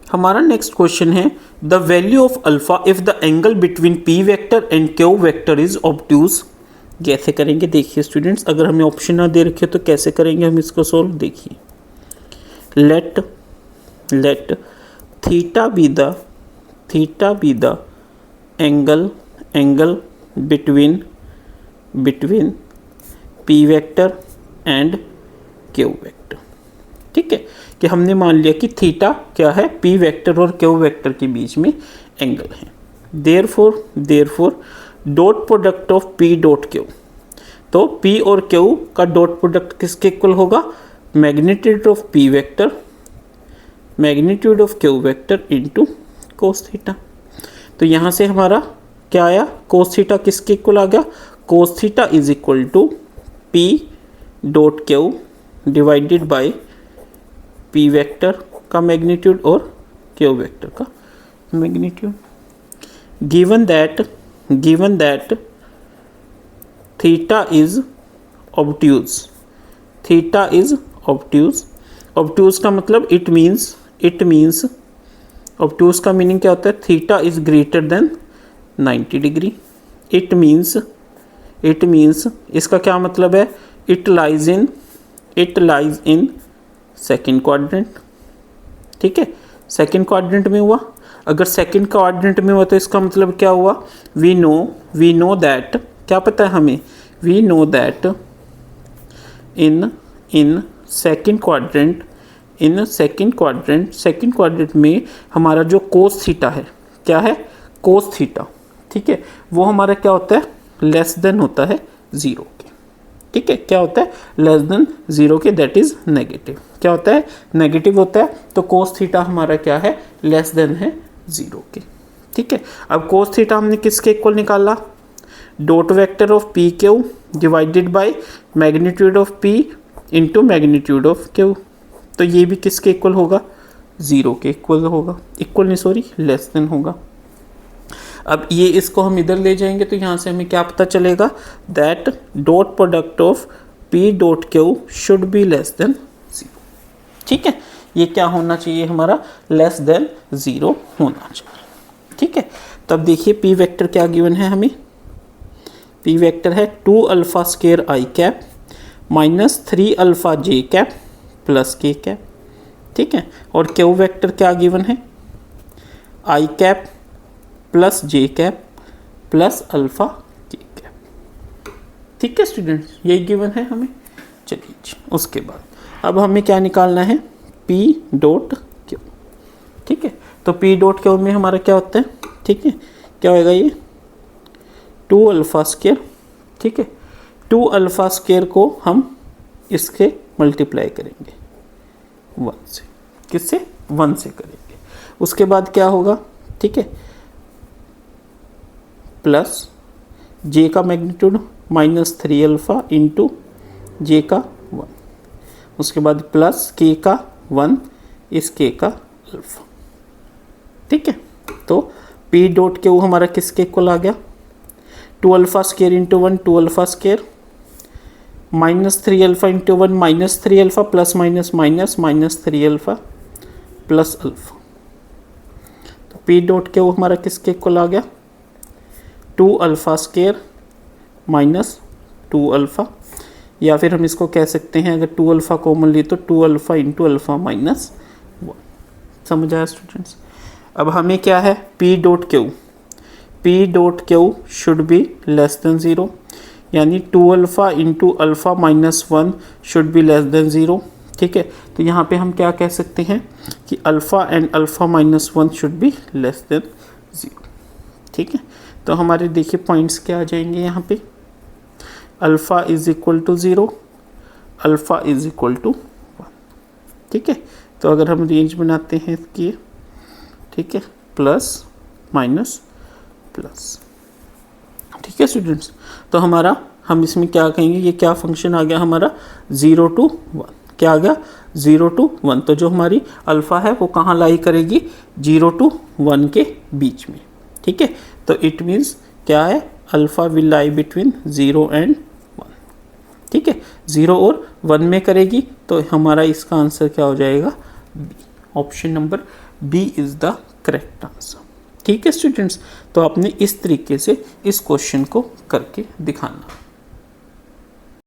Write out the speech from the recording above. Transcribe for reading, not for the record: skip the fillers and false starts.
हमारा next question है the value of alpha if the angle between P vector and Q vector is obtuse. कैसे करेंगे देखिए students, अगर हमें ऑप्शन ना दे रखे तो कैसे करेंगे हम इसको सोल्व। देखिए let theta be the angle between P vector and Q vector. ठीक है, कि हमने मान लिया कि थीटा क्या है, पी वेक्टर और क्यू वेक्टर के बीच में एंगल है। Therefore dot product of P dot Q, तो पी और क्यू का डॉट प्रोडक्ट किसके इक्वल होगा, magnitude of P vector magnitude of Q vector into cos theta. तो यहाँ से हमारा क्या आया, कोस थीटा किसके इक्वल आ गया, cos theta is equal to P dot Q divided by P vector का मैग्नीट्यूड और क्यू वेक्टर का magnitude. Given that theta is obtuse का मतलब इट मीन्स ऑब्ट्यूज का मीनिंग क्या होता है, theta is greater than 90 degree. It means इसका क्या मतलब है, it lies in second quadrant. ठीक है, सेकेंड क्वाड्रेंट में हुआ। अगर सेकेंड क्वाड्रेंट में हुआ तो इसका मतलब क्या हुआ, वी नो दैट, क्या पता है हमें, we know that in second quadrant में हमारा जो कोस थीटा है, क्या है, कोस थीटा। ठीक है, वो हमारा क्या होता है, लेस देन होता है 0 के। ठीक है, क्या होता है, लेस देन 0 के, दैट इज नेगेटिव। क्या होता है, नेगेटिव होता है। तो कोस थीटा हमारा क्या है, लेस देन है 0 के। ठीक है, अब कोस थीटा हमने किसके इक्वल निकाला, dot vector of P Q divided by magnitude of P into magnitude of Q. तो ये भी किसके इक्वल होगा, 0 के इक्वल होगा, लेस देन होगा। अब ये इसको हम इधर ले जाएंगे तो यहाँ से हमें क्या पता चलेगा, that dot product of P dot Q should be less than 0। ठीक है, ये क्या होना चाहिए हमारा, लेस देन 0 होना चाहिए। ठीक है, तब देखिए पी वेक्टर क्या गिवन है हमें, पी वेक्टर है 2 alpha square I cap minus 3 alpha J cap plus K cap. ठीक है, और क्यू वेक्टर क्या गिवन है, I cap plus J cap plus alpha K cap. ठीक है स्टूडेंट्स, यही गिवन है हमें। चलिए जी, उसके बाद अब हमें क्या निकालना है, पी डॉट क्यू। ठीक है, तो पी डॉट क्यू में हमारा क्या होता है, ठीक है, क्या होएगा ये 2 अल्फा स्क्वायर। ठीक है, 2 अल्फा स्क्वायर को हम इसके मल्टीप्लाई करेंगे 1 से, किससे, 1 से करेंगे। उसके बाद क्या होगा, ठीक है, प्लस जे का मैग्नीट्यूड माइनस 3 अल्फा इंटू जे का 1, उसके बाद प्लस के का 1 इस के का अल्फा। ठीक है, तो पी डॉट क्यू हमारा किसके इक्वल आ गया, 2 alpha square into 1 2 alpha square minus 3 alpha into 1 minus 3 alpha plus minus minus minus 3 alpha plus alpha. तो पी डॉट क्यू हमारा किसके इक्वल आ गया, 2 अल्फा स्क्वायर माइनस 2 अल्फा, या फिर हम इसको कह सकते हैं अगर 2 अल्फा कॉमन ली तो 2 अल्फा इंटू अल्फा माइनस 1। समझ आया स्टूडेंट्स। अब हमें क्या है, P dot Q should be less than 0, यानी 2 alpha into alpha minus 1 should be less than 0। ठीक है, तो यहाँ पे हम क्या कह सकते हैं कि alpha and alpha minus 1 should be less than 0। ठीक है, तो हमारे देखिए पॉइंट्स क्या आ जाएंगे यहाँ पे, alpha is equal to 0, alpha is equal to 1। ठीक है, तो अगर हम रेंज बनाते हैं इसकी, ठीक है, प्लस माइनस प्लस। ठीक है स्टूडेंट्स, तो हमारा हम इसमें क्या कहेंगे, ये क्या फंक्शन आ गया हमारा 0 to 1, क्या आ गया 0 to 1। तो जो हमारी अल्फ़ा है वो कहाँ लाई करेगी, 0 to 1 के बीच में। ठीक है, तो इट मीन्स क्या है, alpha will lie between 0 and 1। ठीक है, 0 और 1 में करेगी तो हमारा इसका आंसर क्या हो जाएगा, B option number B is the correct answer. ठीक है स्टूडेंट्स, तो आपने इस तरीके से इस क्वेश्चन को करके दिखाना।